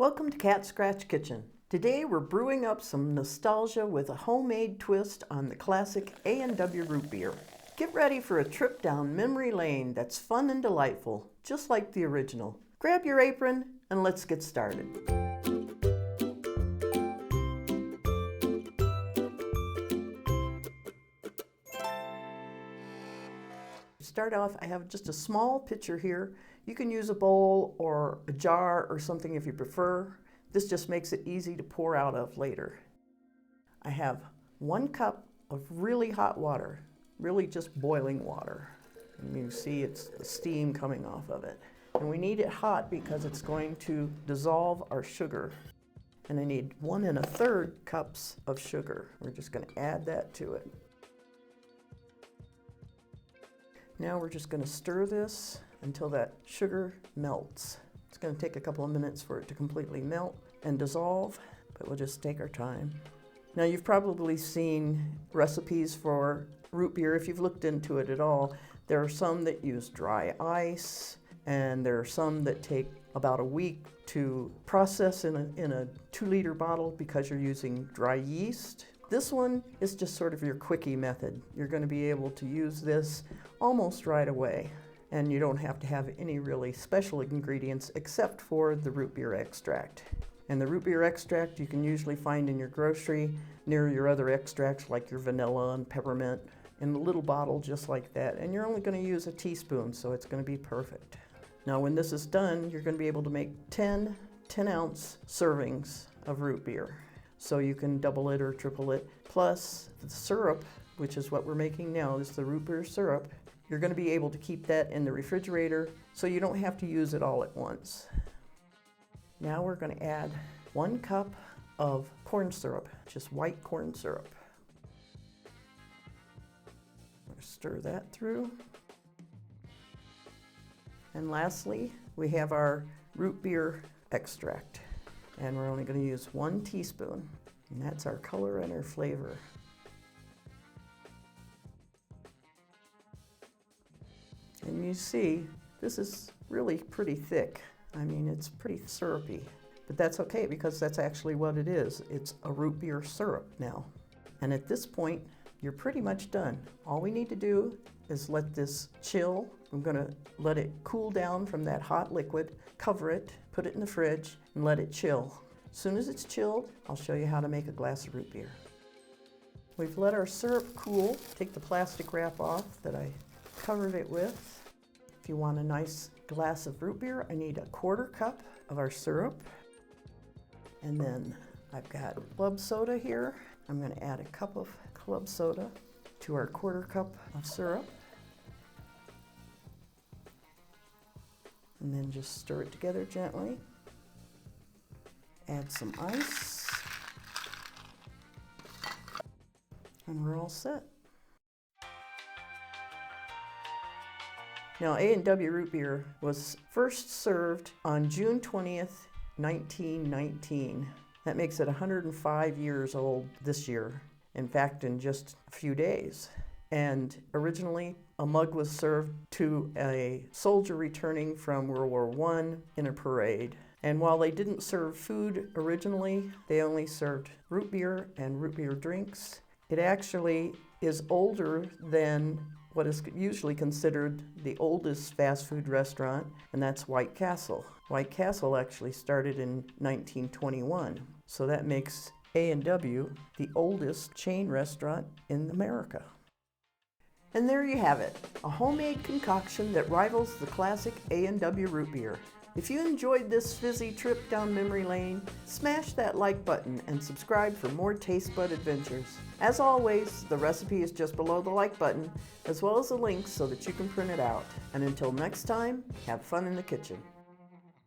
Welcome to Cat Scratch Kitchen. Today we're brewing up some nostalgia with a homemade twist on the classic A&W root beer. Get ready for a trip down memory lane that's fun and delightful, just like the original. Grab your apron and let's get started. To start off, I have just a small pitcher here. You can use a bowl or a jar or something if you prefer. This just makes it easy to pour out of later. I have 1 cup of really hot water, really just boiling water. And you see it's the steam coming off of it. And we need it hot because it's going to dissolve our sugar. And I need 1 1/3 cups of sugar. We're just going to add that to it. Now we're just going to stir this until that sugar melts. It's going to take a couple of minutes for it to completely melt and dissolve, but we'll just take our time. Now you've probably seen recipes for root beer if you've looked into it at all. There are some that use dry ice, and there are some that take about a week to process in a 2-liter bottle because you're using dry yeast. This one is just sort of your quickie method. You're going to be able to use this almost right away, and you don't have to have any really special ingredients except for the root beer extract. And the root beer extract you can usually find in your grocery near your other extracts like your vanilla and peppermint in a little bottle just like that. And you're only going to use a teaspoon, so it's going to be perfect. Now when this is done, you're going to be able to make 10 10-ounce servings of root beer. So you can double it or triple it. Plus the syrup, which is what we're making now, is the root beer syrup. You're going to be able to keep that in the refrigerator so you don't have to use it all at once. Now we're going to add 1 cup of corn syrup, just white corn syrup. Stir that through. And lastly, we have our root beer extract. And we're only going to use 1 teaspoon. And that's our color and our flavor. And you see, this is really pretty thick. I mean, it's pretty syrupy. But that's okay because that's actually what it is. It's a root beer syrup now. And at this point, you're pretty much done. All we need to do is let this chill. I'm going to let it cool down from that hot liquid, cover it, put it in the fridge, and let it chill. As soon as it's chilled, I'll show you how to make a glass of root beer. We've let our syrup cool. Take the plastic wrap off that I covered it with. If you want a nice glass of root beer, I need 1/4 cup of our syrup. And then I've got club soda here. I'm going to add 1 cup of club soda to our 1/4 cup of syrup. And then just stir it together gently. Add some ice. And we're all set. Now, A&W root beer was first served on June 20th, 1919. That makes it 105 years old this year. In fact, in just a few days. And originally, a mug was served to a soldier returning from World War I in a parade. And while they didn't serve food originally, they only served root beer and root beer drinks. It actually is older than what is usually considered the oldest fast food restaurant, and that's White Castle. White Castle actually started in 1921, so that makes A&W the oldest chain restaurant in America. And there you have it, a homemade concoction that rivals the classic A&W root beer. If you enjoyed this fizzy trip down memory lane, smash that like button and subscribe for more taste bud adventures. As always, the recipe is just below the like button, as well as a link so that you can print it out. And until next time, have fun in the kitchen.